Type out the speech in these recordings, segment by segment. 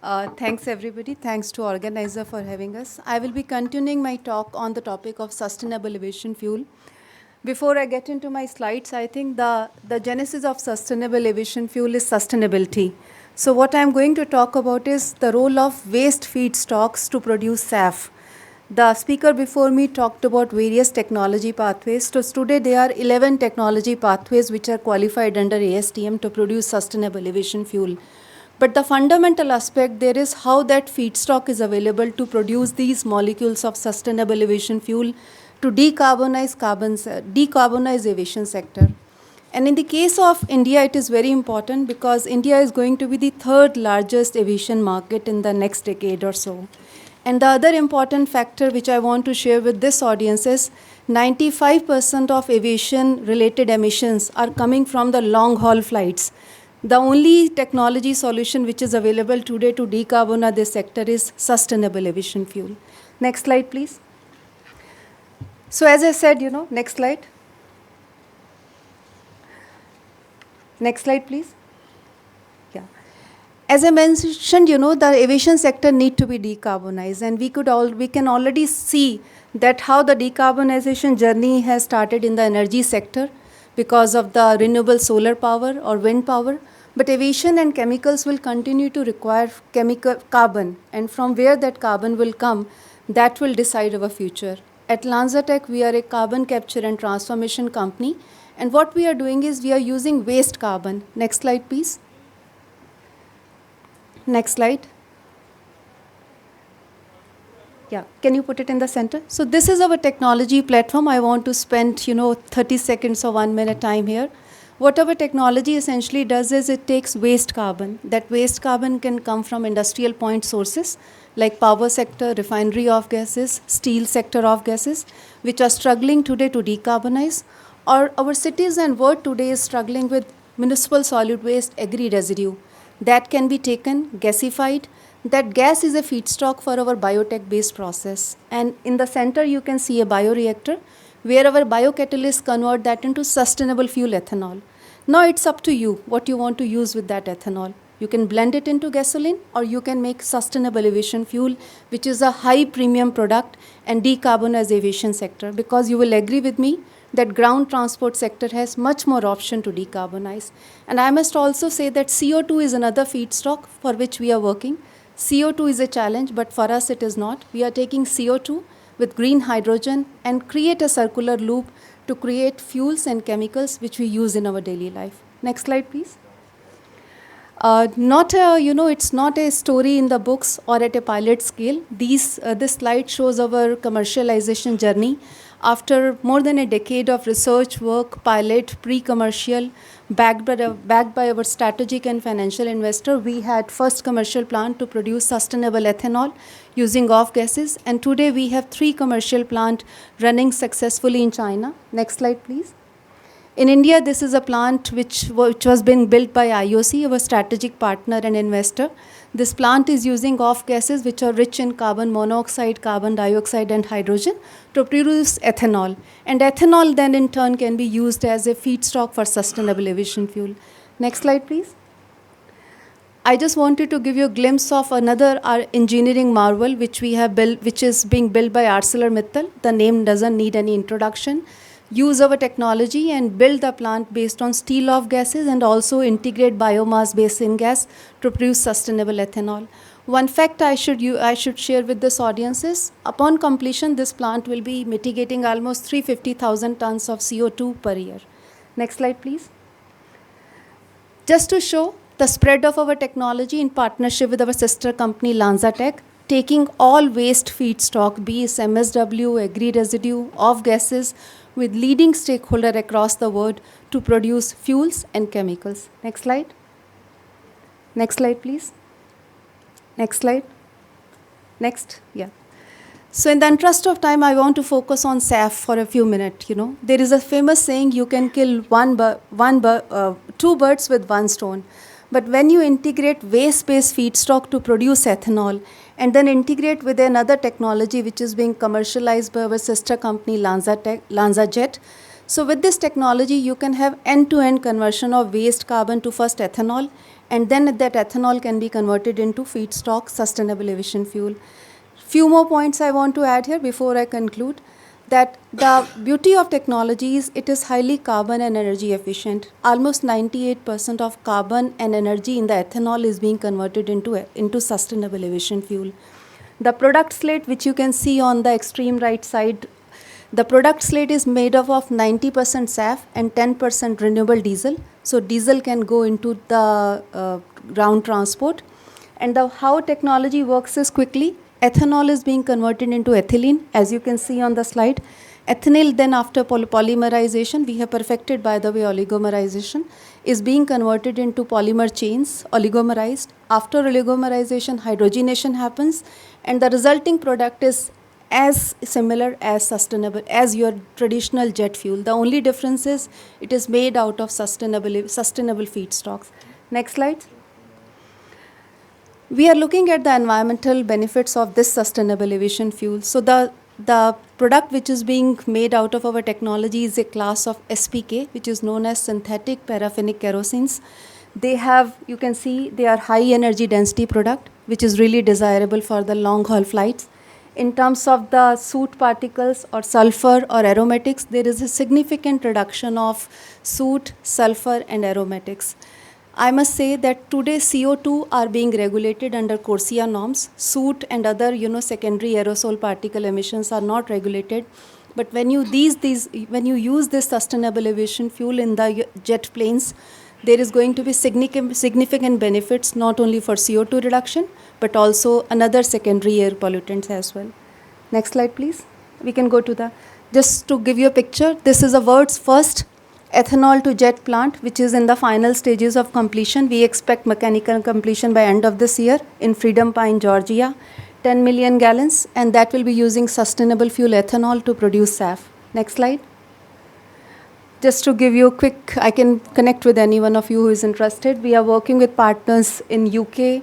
Thanks everybody. Thanks to organizer for having us. I will be continuing my talk on the topic of sustainable aviation fuel. Before I get into my slides, I think the genesis of sustainable aviation fuel is sustainability. So what I'm going to talk about is the role of waste feedstocks to produce SAF. The speaker before me talked about various technology pathways. So today there are 11 technology pathways which are qualified under ASTM to produce sustainable aviation fuel. But the fundamental aspect there is how that feedstock is available to produce these molecules of sustainable aviation fuel to decarbonize aviation sector. And in the case of India, it is very important because India is going to be the third largest aviation market in the next decade or so. And the other important factor which I want to share with this audience is 95% of aviation related emissions are coming from the long haul flights. The only technology solution which is available today to decarbonize this sector is sustainable aviation fuel. Next slide, please. So as I said, next slide. Next slide, please. Yeah. As I mentioned, the aviation sector need to be decarbonized, and we can already see that how the decarbonization journey has started in the energy sector because of the renewable solar power or wind power. But aviation and chemicals will continue to require carbon, and from where that carbon will come, that will decide our future. At LanzaTech, we are a carbon capture and transformation company, and what we are doing is we are using waste carbon. Next slide, please. Next slide. Yeah, can you put it in the center? So this is our technology platform. I want to spend, 30 seconds or 1 minute time here. What our technology essentially does is it takes waste carbon. That waste carbon can come from industrial point sources like power sector, refinery off gases, steel sector off gases, which are struggling today to decarbonize. Or our cities and world today is struggling with municipal solid waste agri residue. That can be taken, gasified. That gas is a feedstock for our biotech-based process. And in the center, you can see a bioreactor where our biocatalysts convert that into sustainable fuel ethanol. Now it's up to you what you want to use with that ethanol. You can blend it into gasoline, or you can make sustainable aviation fuel, which is a high premium product and decarbonize aviation sector, because you will agree with me that ground transport sector has much more option to decarbonize. And I must also say that CO2 is another feedstock for which we are working. CO2 is a challenge, but for us it is not. We are taking CO2 with green hydrogen and create a circular loop to create fuels and chemicals which we use in our daily life. Next slide, please. It's not a story in the books or at a pilot scale. This slide shows our commercialization journey. After more than a decade of research work, pilot, pre-commercial, backed by our strategic and financial investor, we had first commercial plant to produce sustainable ethanol using off gases. And today we have 3 commercial plants running successfully in China. Next slide, please. In India, this is a plant which was being built by IOC, our strategic partner and investor. This plant is using off gases which are rich in carbon monoxide, carbon dioxide, and hydrogen to produce ethanol. And ethanol then in turn can be used as a feedstock for sustainable aviation fuel. Next slide, please. I just wanted to give you a glimpse of another engineering marvel which we have built, which is being built by ArcelorMittal. The name doesn't need any introduction. Use our technology and build the plant based on steel off gases and also integrate biomass-based syngas to produce sustainable ethanol. One fact I should share with this audience is, upon completion, this plant will be mitigating almost 350,000 tons of CO2 per year. Next slide, please. Just to show the spread of our technology in partnership with our sister company LanzaTech, taking all waste feedstock, be it MSW, agri residue, off gases, with leading stakeholders across the world to produce fuels and chemicals. Next slide. Next slide, please. Next slide. Next, yeah. So in the interest of time, I want to focus on SAF for a few minutes. There is a famous saying, you can kill two birds with one stone. But when you integrate waste-based feedstock to produce ethanol and then integrate with another technology which is being commercialized by our sister company LanzaJet, so with this technology, you can have end-to-end conversion of waste carbon to first ethanol And then that ethanol can be converted into feedstock, sustainable aviation fuel. Few more points I want to add here before I conclude. That the beauty of technology is it is highly carbon and energy efficient. Almost 98% of carbon and energy in the ethanol is being converted into sustainable aviation fuel. The product slate, which you can see on the extreme right side, the product slate is made up of 90% SAF and 10% renewable diesel. So diesel can go into the ground transport. And how technology works is quickly. Ethanol is being converted into ethylene, as you can see on the slide. Ethanol then after polymerization, we have perfected by the way oligomerization, is being converted into polymer chains, oligomerized. After oligomerization, hydrogenation happens, and the resulting product is as similar as sustainable as your traditional jet fuel. The only difference is it is made out of sustainable feedstocks. Next slide. We are looking at the environmental benefits of this sustainable aviation fuel. So the product which is being made out of our technology is a class of SPK, which is known as synthetic paraffinic kerosenes. They have, you can see, they are high energy density product, which is really desirable for the long haul flights. In terms of the soot particles or sulfur or aromatics, there is a significant reduction of soot, sulfur, and aromatics. I must say that today CO2 are being regulated under CORSIA norms. Soot and other, secondary aerosol particle emissions are not regulated. But when you when you use this sustainable aviation fuel in the jet planes, there is going to be significant benefits not only for CO2 reduction, but also another secondary air pollutants as well. Next slide, please. We can go to just to give you a picture, this is the world's first ethanol to jet plant, which is in the final stages of completion. We expect mechanical completion by end of this year in Freedom Pine, Georgia. 10 million gallons, and that will be using sustainable fuel ethanol to produce SAF. Next slide. Just to give you a quick, I can connect with any one of you who is interested. We are working with partners in UK,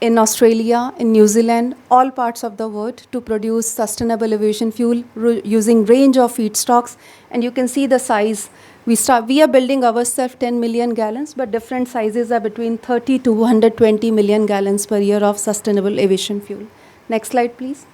in Australia, in New Zealand, all parts of the world to produce sustainable aviation fuel using range of feedstocks. And you can see the size. We are building ourselves 10 million gallons, but different sizes are between 30 to 120 million gallons per year of sustainable aviation fuel. Next slide, please.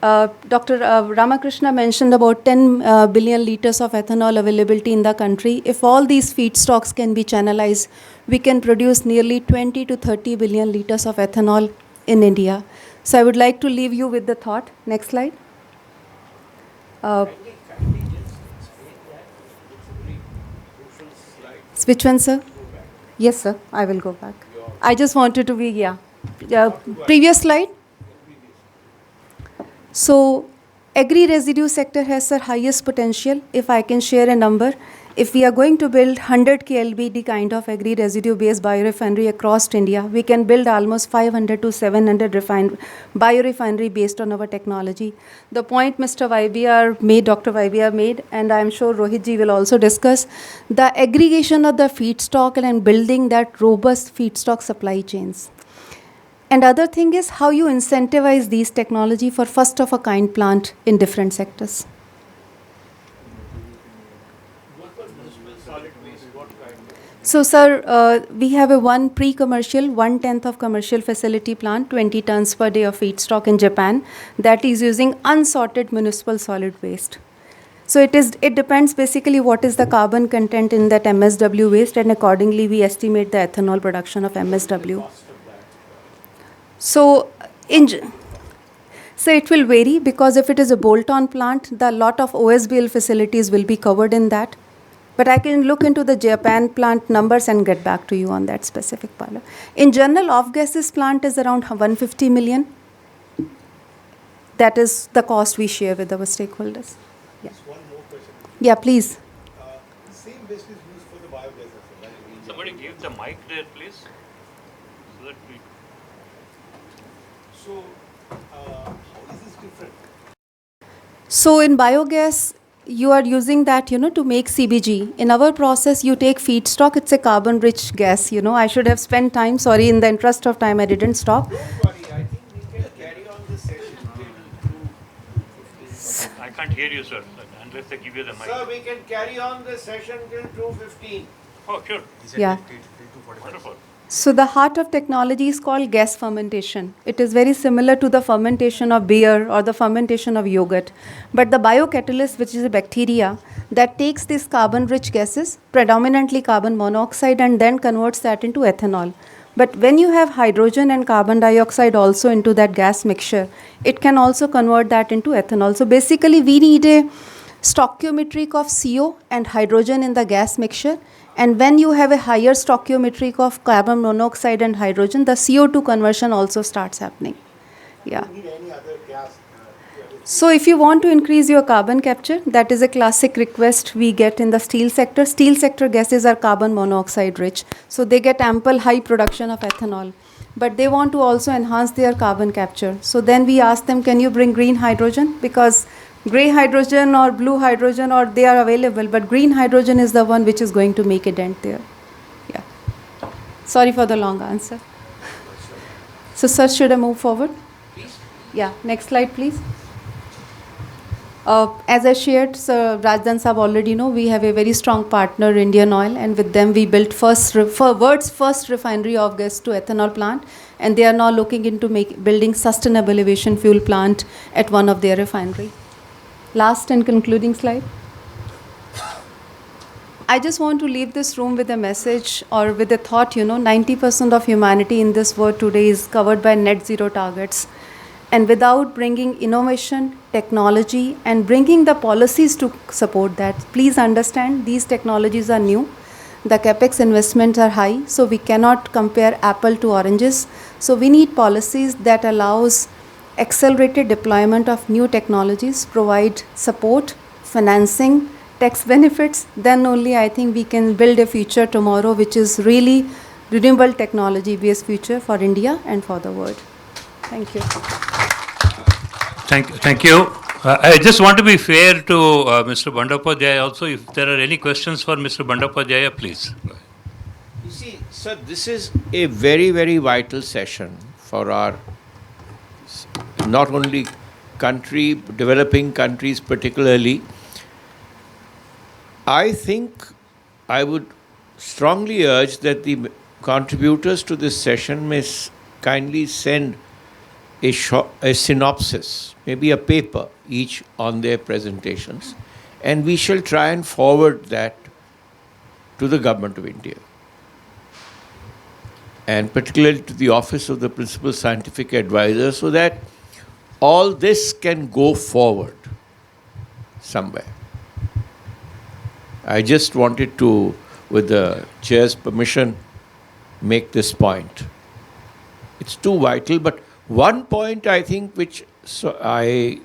Dr. Ramakrishna mentioned about 10 billion liters of ethanol availability in the country. If all these feedstocks can be channelized, we can produce nearly 20 to 30 billion liters of ethanol in India. So I would like to leave you with the thought. Next slide. Which one, sir? Yes, sir. I will go back. I just wanted to be, previous slide. So, agri-residue sector has the highest potential. If I can share a number, if we are going to build 100 KLBD kind of agri-residue-based biorefinery across India, we can build almost 500 to 700 biorefinery based on our technology. The point Mr. YBR made, Dr. YBR made, and I'm sure Rohit ji will also discuss, the aggregation of the feedstock and building that robust feedstock supply chains. And other thing is how you incentivize these technology for first of a kind plant in different sectors. So, sir, we have a one pre-commercial, 1/10 of commercial facility plant, 20 tons per day of feedstock in Japan, that is using unsorted municipal solid waste. So it depends basically what is the carbon content in that MSW waste, and accordingly we estimate the ethanol production of MSW. So, so it will vary because if it is a bolt-on plant, the lot of OSBL facilities will be covered in that. But I can look into the Japan plant numbers and get back to you on that specific pilot. In general, off-gases plant is around 150 million. That is the cost we share with our stakeholders. Yeah. Just one more question. Yeah, please. The same waste is used for the biogas as well, right? Somebody give the mic there, please. So that we... So, how is this different? So in biogas, you are using that, to make CBG. In our process, you take feedstock. It's a carbon-rich gas. I should have spent time. Sorry, in the interest of time, I didn't stop. Don't worry. I think we can carry on the session till 2:15. I can't hear you, sir, unless they give you the mic. Sir, we can carry on the session till 2:15. Oh, sure. Yeah. Wonderful. So the heart of technology is called gas fermentation. It is very similar to the fermentation of beer or the fermentation of yogurt. But the biocatalyst, which is a bacteria that takes these carbon-rich gases, predominantly carbon monoxide, and then converts that into ethanol. But when you have hydrogen and carbon dioxide also into that gas mixture, it can also convert that into ethanol. So basically, we need a stoichiometric of CO and hydrogen in the gas mixture. And when you have a higher stoichiometric of carbon monoxide and hydrogen, the CO2 conversion also starts happening. Yeah. You need any other gas. So if you want to increase your carbon capture, that is a classic request we get in the steel sector. Steel sector gases are carbon monoxide rich, so they get ample high production of ethanol. But they want to also enhance their carbon capture. So then we ask them, can you bring green hydrogen? Because gray hydrogen or blue hydrogen, or they are available, but green hydrogen is the one which is going to make a dent there. Yeah. Sorry for the long answer. So sir, should I move forward? Please. Yeah, next slide please. As I shared, Sir Rajdan Saab already know, we have a very strong partner, Indian Oil, and with them we built world's first refinery of gas to ethanol plant, and they are now looking into building sustainable aviation fuel plant at one of their refinery. Last and concluding slide. I just want to leave this room with a message or with a thought, 90% of humanity in this world today is covered by net zero targets. And without bringing innovation, technology, and bringing the policies to support that, please understand these technologies are new. The capex investments are high, so we cannot compare apple to oranges. So we need policies that allows accelerated deployment of new technologies, provide support, financing, tax benefits. Then only I think we can build a future tomorrow which is really renewable technology-based future for India and for the world. Thank you. Thank you. I just want to be fair to Mr. Bandopadhyaya also. If there are any questions for Mr. Bandopadhyaya, please. You see, sir, this is a very, very vital session for our not only country, developing countries particularly. I think I would strongly urge that the contributors to this session may kindly send a synopsis, maybe a paper each on their presentations, and we shall try and forward that to the Government of India, and particularly to the Office of the Principal Scientific Advisor, so that all this can go forward somewhere. I just wanted to, with the chair's permission, make this point. It's too vital, but one point I think which I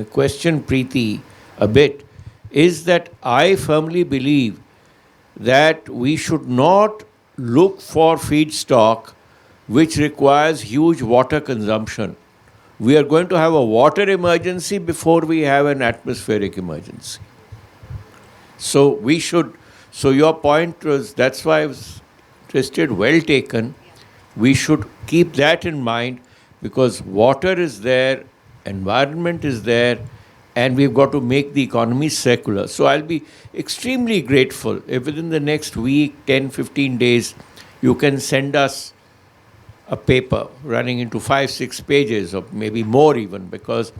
question Preeti a bit is that I firmly believe that we should not look for feedstock which requires huge water consumption. We are going to have a water emergency before we have an atmospheric emergency. So we should, so your point was, that's why I was interested, well taken. We should keep that in mind, because water is there, environment is there, and we've got to make the economy secular. So I'll be extremely grateful if within the next week, 10, 15 days, you can send us a paper running into 5, 6 pages, or maybe more even, because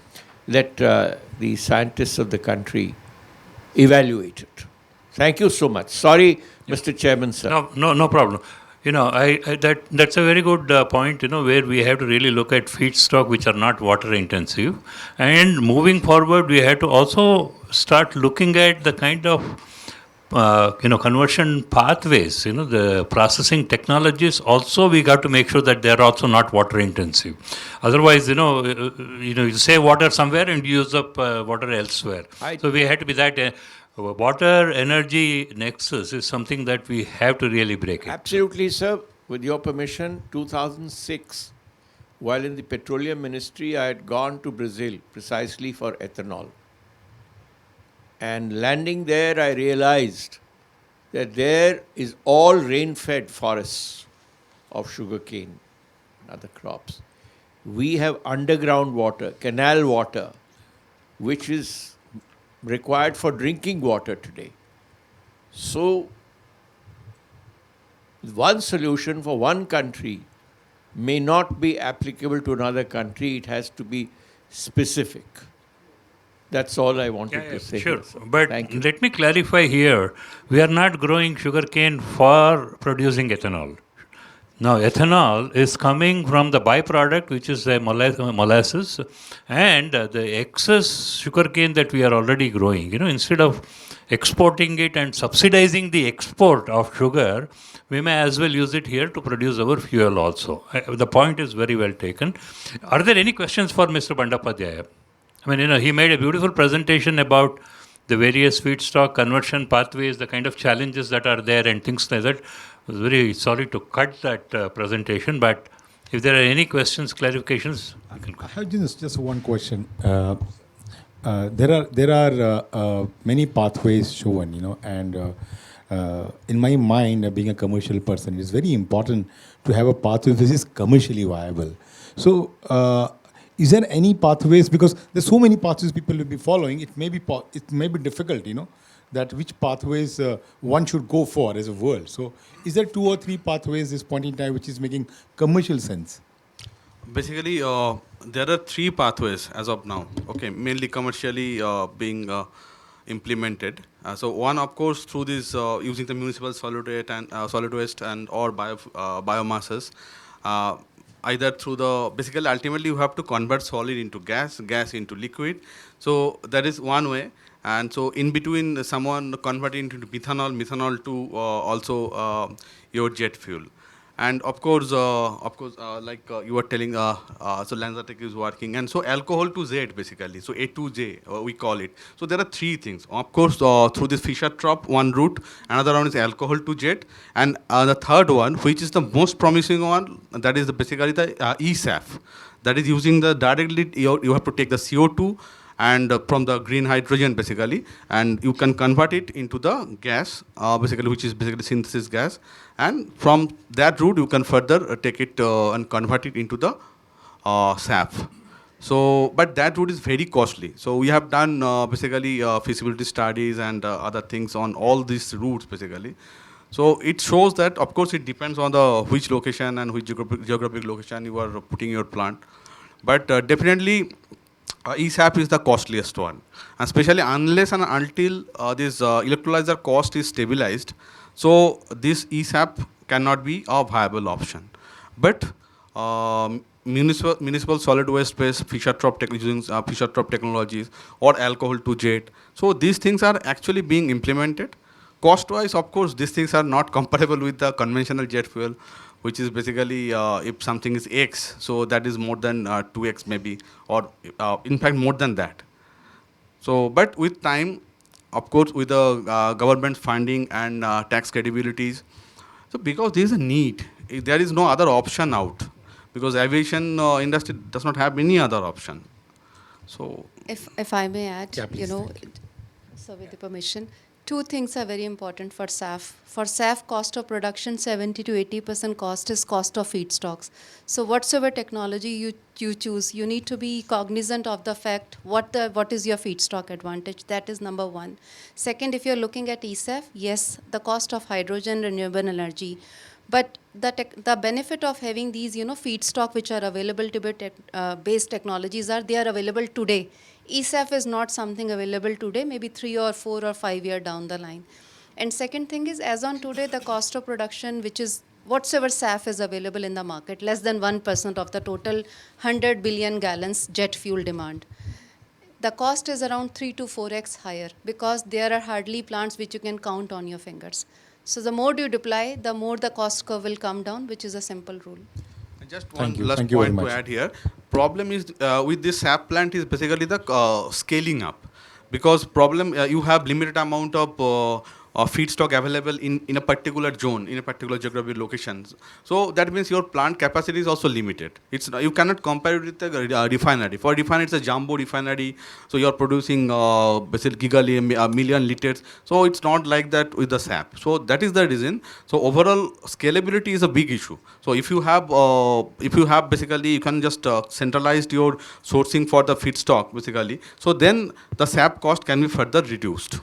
let the scientists of the country evaluate it. Thank you so much. Sorry, Mr. Chairman, sir. No problem. That's a very good point, where we have to really look at feedstock which are not water intensive. And moving forward, we have to also start looking at the kind of, conversion pathways, the processing technologies. Also, we got to make sure that they are also not water intensive. Otherwise, you save water somewhere and use up water elsewhere. So we have to be that. Water energy nexus is something that we have to really break it. Absolutely, sir. With your permission, 2006, while in the Petroleum Ministry, I had gone to Brazil precisely for ethanol. And landing there, I realized that there is all rain-fed forests of sugarcane and other crops. We have underground water, canal water, which is required for drinking water today. So one solution for one country may not be applicable to another country. It has to be specific. That's all I wanted to say. Sure. Here, sir. But Thank you. let me clarify here. We are not growing sugarcane for producing ethanol. Now, ethanol is coming from the byproduct, which is the molasses, and the excess sugarcane that we are already growing. You know, instead of exporting it and subsidizing the export of sugar, we may as well use it here to produce our fuel also. The point is very well taken. Are there any questions for Mr. Bandapadhyaya? I mean, you know, he made a beautiful presentation about the various feedstock conversion pathways, the kind of challenges that are there and things like that. I was very sorry to cut that presentation, but if there are any questions, clarifications, you can I have just one question. There are many pathways shown, you know, and in my mind, being a commercial person, it's very important to have a pathway which is commercially viable. So, is there any pathways, because there's so many pathways people will be following, it may be difficult, you know, that which pathways one should go for as a world. So, is there 2 or 3 pathways this point in time which is making commercial sense? Basically, there are 3 pathways as of now. Okay, mainly commercially being implemented. So one, of course, through this using the municipal solid waste and or biomasses. Either through the basically ultimately you have to convert solid into gas into liquid. So that is one way. And so in between, someone converting into methanol to also your jet fuel. And of course, like you were telling, so LanzaTech is working, and so alcohol to Z basically, so A2J we call it. So there are 3 things. Of course, through this Fischer-Tropsch one route, another one is alcohol to jet, and the third one, which is the most promising one, that is basically the eSAF. That is using the directly you have to take the CO2 and from the green hydrogen basically, and you can convert it into the gas basically, which is basically synthesis gas, and from that route you can further take it and convert it into the SAF. So, but that route is very costly. So we have done basically feasibility studies and other things on all these routes basically. So it shows that, of course, it depends on the which location and which geographic location you are putting your plant, but definitely eSAP is the costliest one, and especially unless and until this electrolyzer cost is stabilized. So this eSAP cannot be a viable option. But municipal solid waste based Fischer-Tropsch using Fischer-Tropsch technologies or alcohol to jet. So these things are actually being implemented. Cost-wise, of course, these things are not comparable with the conventional jet fuel, which is basically if something is X, so that is more than 2X maybe, or in fact more than that. So, but with time, of course, with the government funding and tax credibilities, so because there is a need, there is no other option out, because aviation industry does not have any other option. So, If I may add, Yeah, please, you know, thank so with the permission, 2 things are very important for SAF. For SAF, cost of production, 70 to 80% cost is cost of feedstocks. So whatsoever technology you choose, you need to be cognizant of the fact what is your feedstock advantage. That is number 1. Second, if you're looking at eSAF, yes, the cost of hydrogen, renewable energy. But the benefit of having these, you know, feedstock which are available to be based technologies they are available today. eSAF is not something available today, maybe 3 or 4 or 5 years down the line. And second thing is, as on today, the cost of production, which is whatsoever SAF is available in the market, less than 1% of the total 100 billion gallons jet fuel demand. The cost is around 3 to 4x higher because there are hardly plants which you can count on your fingers. So the more you deploy, the more the cost curve will come down, which is a simple rule. just one Thank you. last Thank you very point to much. add here. Problem is with this SAP plant is basically the scaling up, because problem you have limited amount of feedstock available in a particular zone, in a particular geographic location. So that means your plant capacity is also limited. It's you cannot compare it with the refinery. For refinery, it's a jumbo refinery, so you are producing basically a million liters. So it's not like that with the SAP. So that is the reason. So overall scalability is a big issue. So if you have basically, you can just centralize your sourcing for the feedstock basically. So then the SAP cost can be further reduced.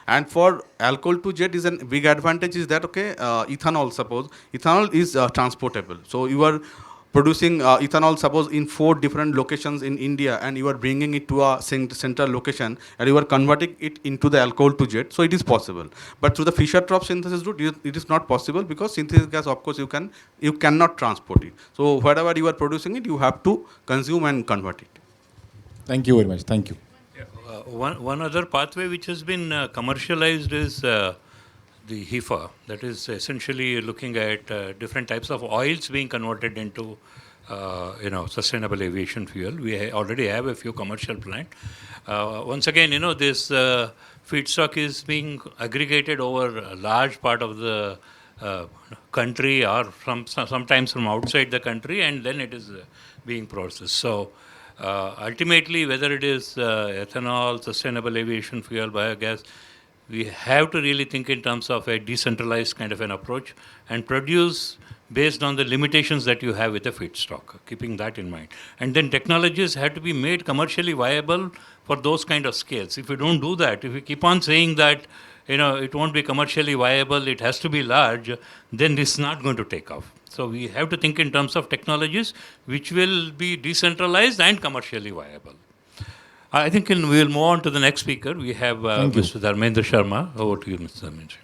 And for alcohol to jet is a big advantage is that, okay, ethanol is transportable. So you are producing ethanol, suppose in 4 different locations in India, and you are bringing it to a central location, and you are converting it into the alcohol to jet. So it is possible. But through the Fischer-Tropsch synthesis route, it is not possible, because synthesis gas, of course, you cannot transport it. So whatever you are producing it, you have to consume and convert it. Thank you very much. Thank you. One other pathway which has been commercialized is the HEFA. That is essentially looking at different types of oils being converted into sustainable aviation fuel. We already have a few commercial plants. Once again, this feedstock is being aggregated over a large part of the country, or sometimes from outside the country, and then it is being processed. So ultimately, whether it is ethanol, sustainable aviation fuel, biogas, we have to really think in terms of a decentralized kind of an approach and produce based on the limitations that you have with the feedstock, keeping that in mind. And then technologies have to be made commercially viable for those kind of scales. If you don't do that, if you keep on saying that, it won't be commercially viable, it has to be large, then this is not going to take off. So we have to think in terms of technologies which will be decentralized and commercially viable. I think we will move on to the next speaker. We have Mr. Dharmendra Sharma. Over to you, Mr. Dharmendra.